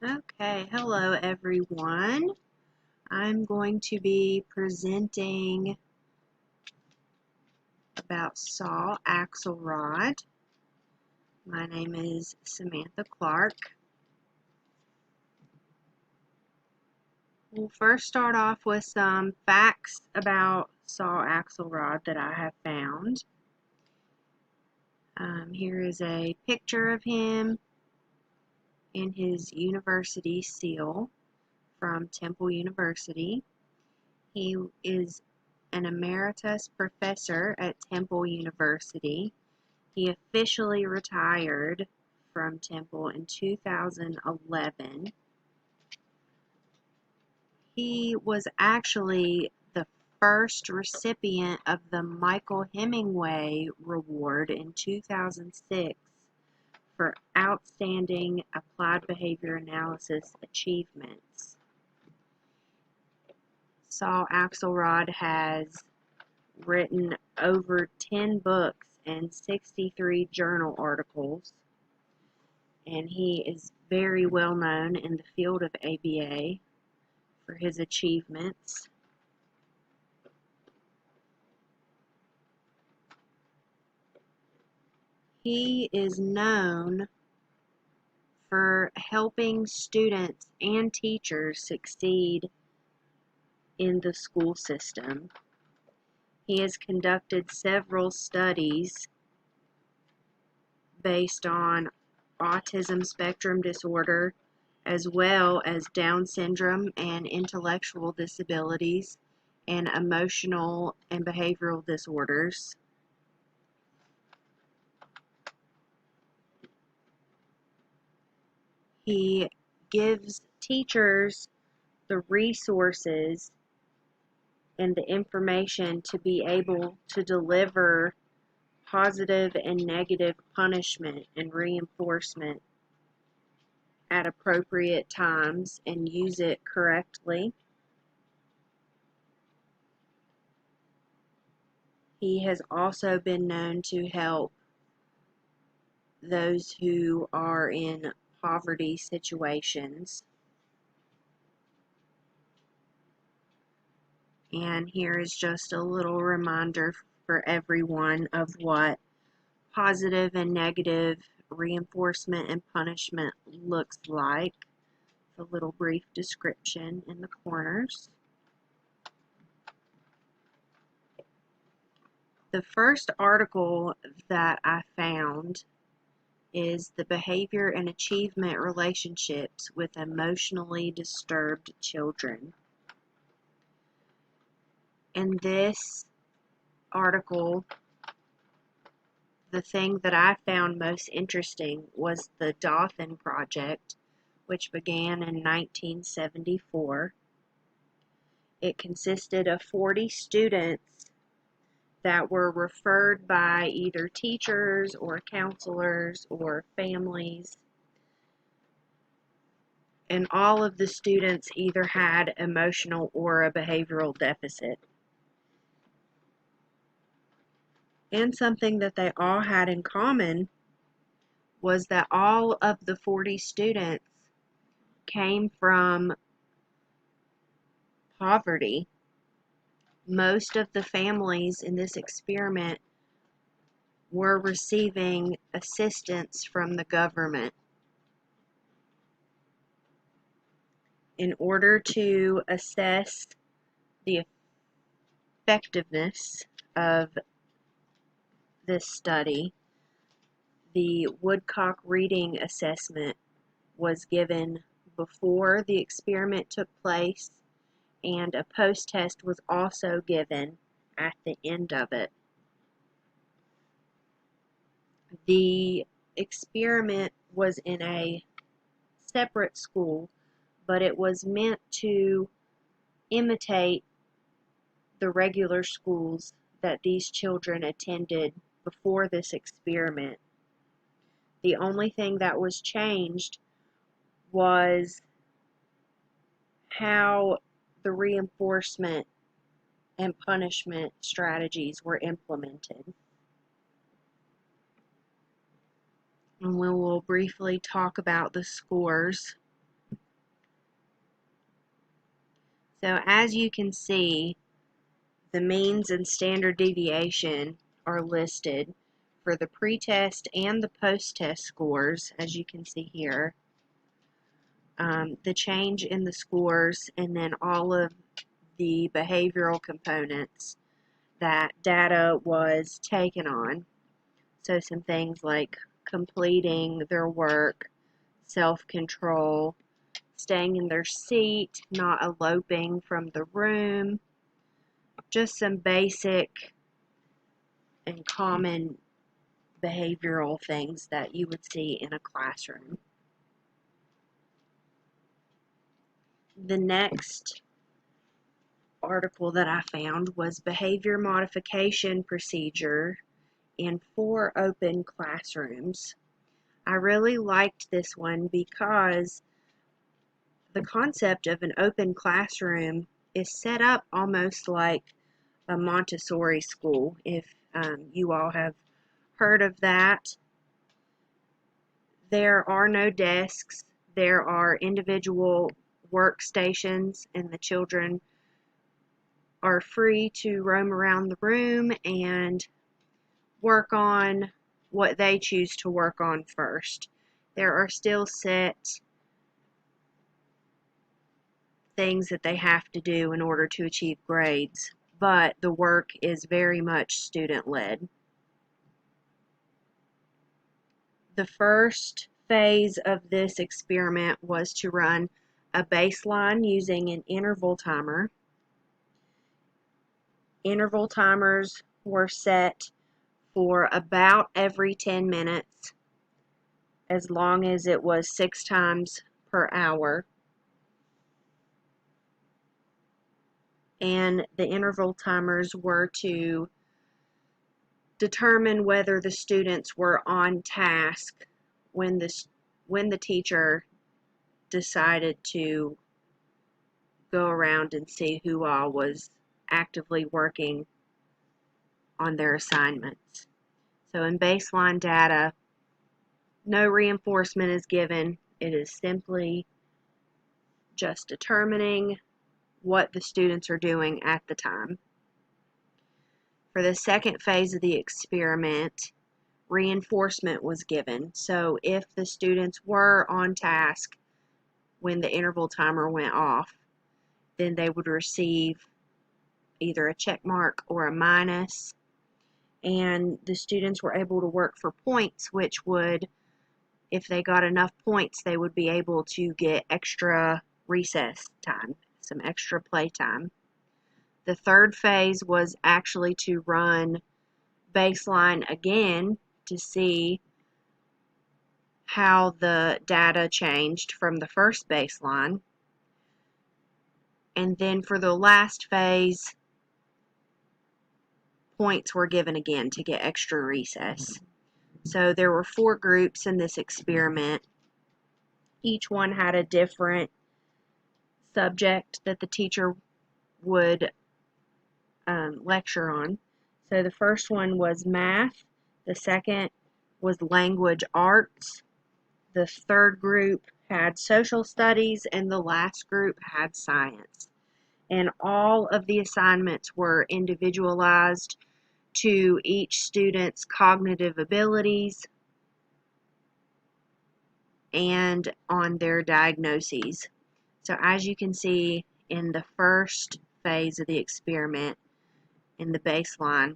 Okay, hello everyone. I'm going to be presenting about Saul Axelrod. My name is Samantha Clark. We'll first start off with some facts about Saul Axelrod that I have found. Here is a picture of him in his university seal from Temple University. He is an emeritus professor at Temple University. He officially retired from Temple in 2011. He was actually the first recipient of the Michael Hemingway Award in 2006 for outstanding applied behavior analysis achievements. Saul Axelrod has written over 10 books and 63 journal articles, and he is very well known in the field of ABA for his achievements. He is known for helping students and teachers succeed in the school system. He has conducted several studies based on autism spectrum disorder, as well as Down syndrome and intellectual disabilities and emotional and behavioral disorders. He gives teachers the resources and the information to be able to deliver positive and negative punishment and reinforcement at appropriate times and use it correctly. He has also been known to help those who are in poverty situations. And here is just a little reminder for everyone of what positive and negative reinforcement and punishment looks like. A little brief description in the corners. The first article that I found is the behavior and achievement relationships with emotionally disturbed children. In this article, the thing that I found most interesting was the Dothan Project, which began in 1974. It consisted of 40 students that were referred by either teachers or counselors or families. And all of the students either had emotional or a behavioral deficit. And something that they all had in common was that all of the 40 students came from poverty. Most of the families in this experiment were receiving assistance from the government. In order to assess the effectiveness of this study, the Woodcock Reading Assessment was given before the experiment took place, and a post-test was also given at the end of it. The experiment was in a separate school, but it was meant to imitate the regular schools that these children attended before this experiment. The only thing that was changed was how the reinforcement and punishment strategies were implemented. And we will briefly talk about the scores. So as you can see, the means and standard deviation are listed for the pretest and the post-test scores, as you can see here. The change in the scores, and then all of the behavioral components that data was taken on. So some things like completing their work, self-control, staying in their seat, not eloping from the room, just some basic and common behavioral things that you would see in a classroom. The next article that I found was Behavior Modification Procedure in 4 Open Classrooms. I really liked this one because the concept of an open classroom is set up almost like a Montessori school, if you all have heard of that. There are no desks, there are individual workstations, and the children are free to roam around the room and work on what they choose to work on first. There are still set things that they have to do in order to achieve grades, but the work is very much student-led. The first phase of this experiment was to run a baseline using an interval timer. Interval timers were set for about every 10 minutes, as long as it was 6 times per hour. And the interval timers were to determine whether the students were on task when the teacher decided to go around and see who all was actively working on their assignments. So in baseline data, no reinforcement is given. It is simply just determining what the students are doing at the time. For the second phase of the experiment, reinforcement was given. So if the students were on task when the interval timer went off, then they would receive either a check mark or a minus, and the students were able to work for points, which would, if they got enough points, they would be able to get extra recess time, some extra play time. The third phase was actually to run baseline again to see how the data changed from the first baseline. And then for the last phase, points were given again to get extra recess. So there were 4 groups in this experiment. Each one had a different subject that the teacher would lecture on. So the first one was math, the second was language arts, the third group had social studies, and the last group had science. And all of the assignments were individualized to each student's cognitive abilities and on their diagnoses. So as you can see in the first phase of the experiment, in the baseline,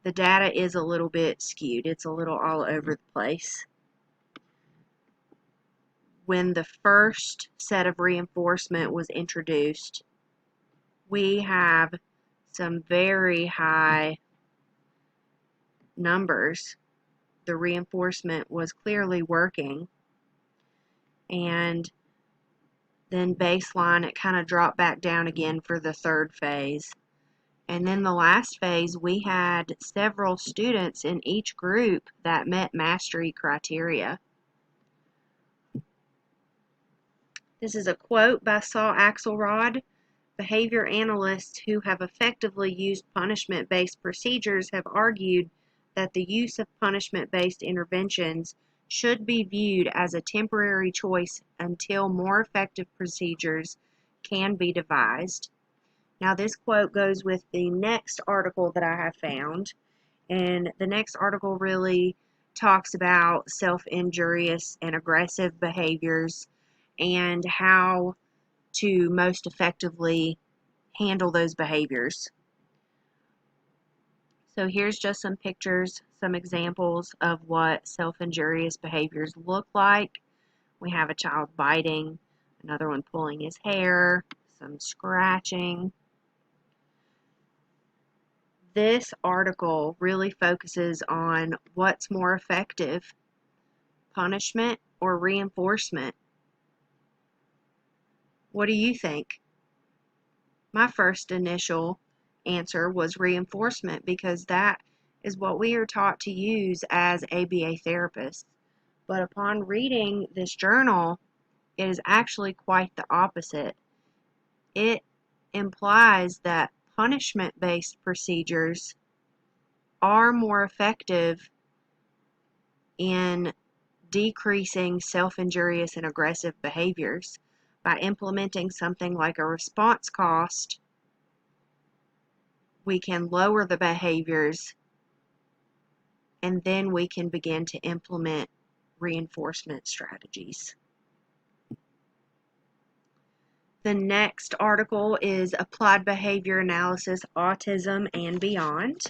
the data is a little bit skewed. It's a little all over the place. When the first set of reinforcement was introduced, we have some very high numbers. The reinforcement was clearly working, and then baseline, it kind of dropped back down again for the third phase. And then the last phase, we had several students in each group that met mastery criteria. This is a quote by Saul Axelrod. Behavior analysts who have effectively used punishment-based procedures have argued that the use of punishment-based interventions should be viewed as a temporary choice until more effective procedures can be devised. Now this quote goes with the next article that I have found, and the next article really talks about self-injurious and aggressive behaviors and how to most effectively handle those behaviors. So here's just some pictures, some examples of what self-injurious behaviors look like. We have a child biting, another one pulling his hair, some scratching. This article really focuses on what's more effective, punishment or reinforcement. What do you think? My first initial answer was reinforcement, because that is what we are taught to use as ABA therapists. But upon reading this journal, it is actually quite the opposite. It implies that punishment-based procedures are more effective in decreasing self-injurious and aggressive behaviors. By implementing something like a response cost, we can lower the behaviors, and then we can begin to implement reinforcement strategies. The next article is Applied Behavior Analysis, Autism and Beyond.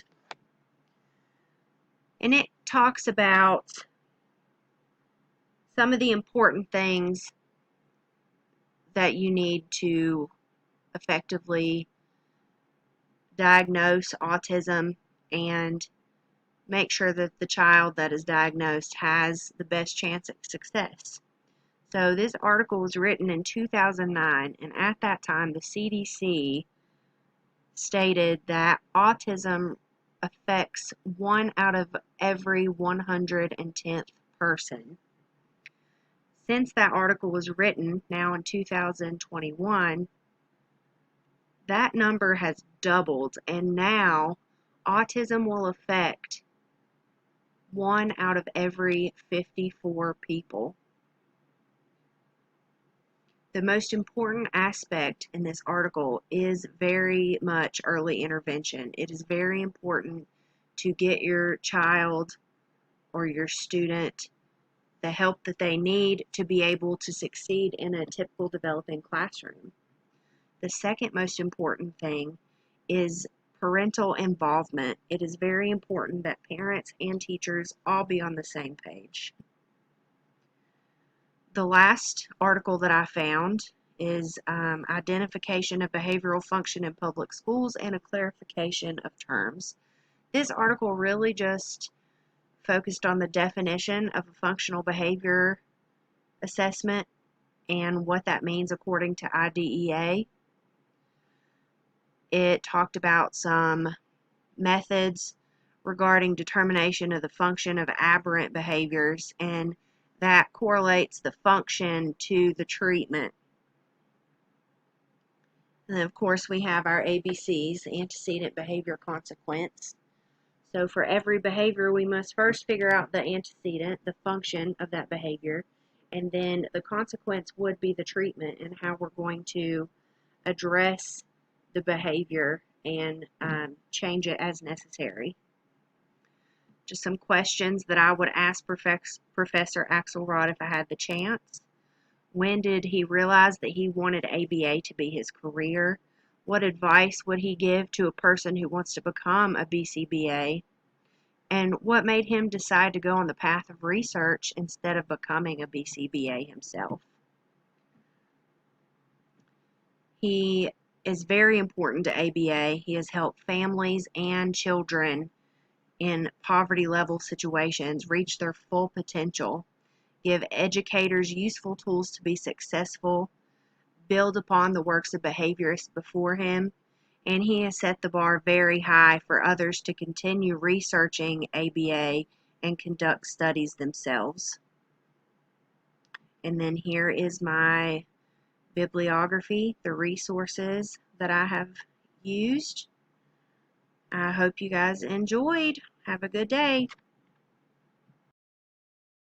And it talks about some of the important things that you need to effectively diagnose autism and make sure that the child that is diagnosed has the best chance at success. So this article was written in 2009, and at that time the CDC stated that autism affects 1 out of every 110th person. Since that article was written, now in 2021, that number has doubled, and now autism will affect 1 out of every 54 people. The most important aspect in this article is very much early intervention. It is very important to get your child or your student the help that they need to be able to succeed in a typical developing classroom. The second most important thing is parental involvement. It is very important that parents and teachers all be on the same page. The last article that I found is Identification of Behavioral Function in Public Schools and a Clarification of Terms. This article really just focused on the definition of a functional behavior assessment and what that means according to IDEA. It talked about some methods regarding determination of the function of aberrant behaviors, and that correlates the function to the treatment. And then of course we have our ABCs, antecedent, behavior, consequence. So for every behavior we must first figure out the antecedent, the function of that behavior, and then the consequence would be the treatment and how we're going to address the behavior and change it as necessary. Just some questions that I would ask Professor Axelrod if I had the chance. When did he realize that he wanted ABA to be his career? What advice would he give to a person who wants to become a BCBA? And what made him decide to go on the path of research instead of becoming a BCBA himself? He is very important to ABA. He has helped families and children in poverty level situations reach their full potential, give educators useful tools to be successful, build upon the works of behaviorists before him, and he has set the bar very high for others to continue researching ABA and conduct studies themselves. And then here is my bibliography, the resources that I have used. I hope you guys enjoyed. Have a good day.